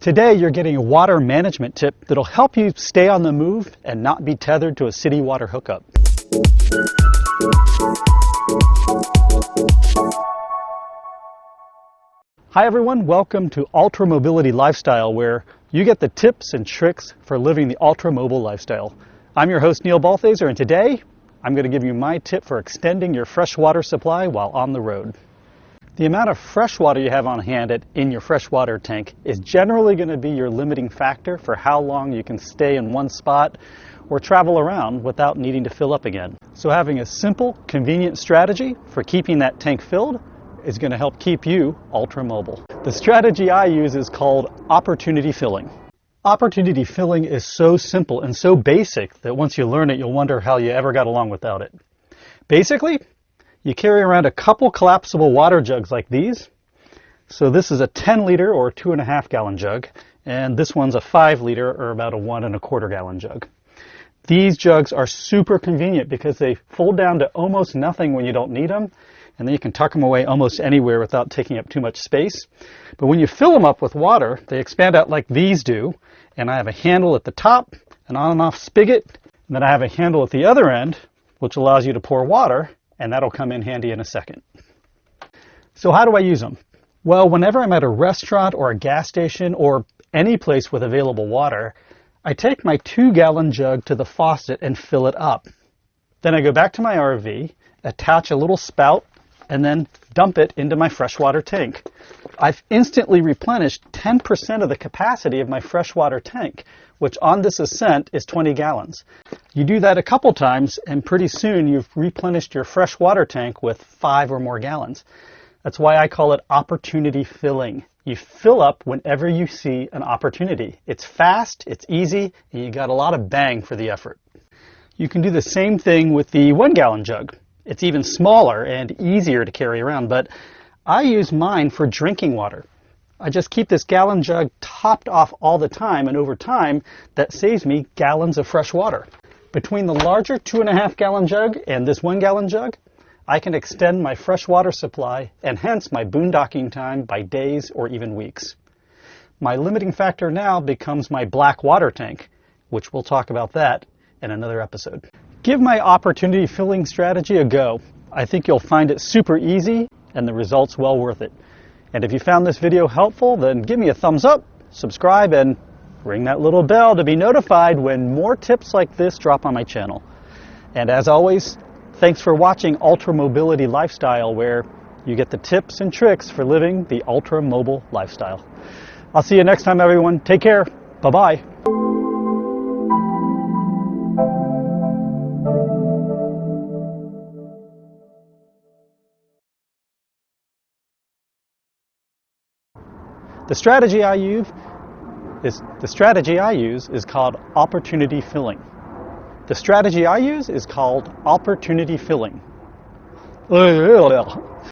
Today you're getting a water management tip that'll help you stay on the move and not be tethered to a city water hookup. Hi everyone, welcome to Ultra Mobility Lifestyle, where you get the tips and tricks for living the ultra mobile lifestyle. I'm your host Neil Balthaser, and today I'm going to give you my tip for extending your fresh water supply while on the road. The amount of fresh water you have on hand in your freshwater tank is generally going to be your limiting factor for how long you can stay in one spot or travel around without needing to fill up again. So having a simple, convenient strategy for keeping that tank filled is going to help keep you ultra mobile. The strategy I use is called opportunity filling. Opportunity filling is so simple and so basic that once you learn it, you'll wonder how you ever got along without it. Basically, you carry around a couple collapsible water jugs like these. So this is a 10-liter or 2.5 gallon jug, and this one's a 5-liter or about a 1.25 gallon jug. These jugs are super convenient because they fold down to almost nothing when you don't need them, and then you can tuck them away almost anywhere without taking up too much space. But when you fill them up with water, they expand out like these do, and I have a handle at the top, an on and off spigot, and then I have a handle at the other end, which allows you to pour water, and that'll come in handy in a second. So how do I use them? Well, whenever I'm at a restaurant or a gas station or any place with available water, I take my 2-gallon jug to the faucet and fill it up. Then I go back to my RV, attach a little spout, and then dump it into my freshwater tank. I've instantly replenished 10% of the capacity of my freshwater tank, which on this ascent is 20 gallons. You do that a couple times, and pretty soon you've replenished your freshwater tank with 5 or more gallons. That's why I call it opportunity filling. You fill up whenever you see an opportunity. It's fast, it's easy, and you got a lot of bang for the effort. You can do the same thing with the 1-gallon jug. It's even smaller and easier to carry around, but I use mine for drinking water. I just keep this gallon jug topped off all the time, and over time, that saves me gallons of fresh water. Between the larger 2.5 gallon jug and this 1-gallon jug, I can extend my fresh water supply and hence my boondocking time by days or even weeks. My limiting factor now becomes my black water tank, which we'll talk about that in another episode. Give my opportunity filling strategy a go. I think you'll find it super easy and the results well worth it. And if you found this video helpful, then give me a thumbs up, subscribe, and ring that little bell to be notified when more tips like this drop on my channel. And as always, thanks for watching Ultra Mobility Lifestyle, where you get the tips and tricks for living the ultra mobile lifestyle. I'll see you next time, everyone. Take care. Bye-bye. The strategy I use is called opportunity filling. The strategy I use is called opportunity filling.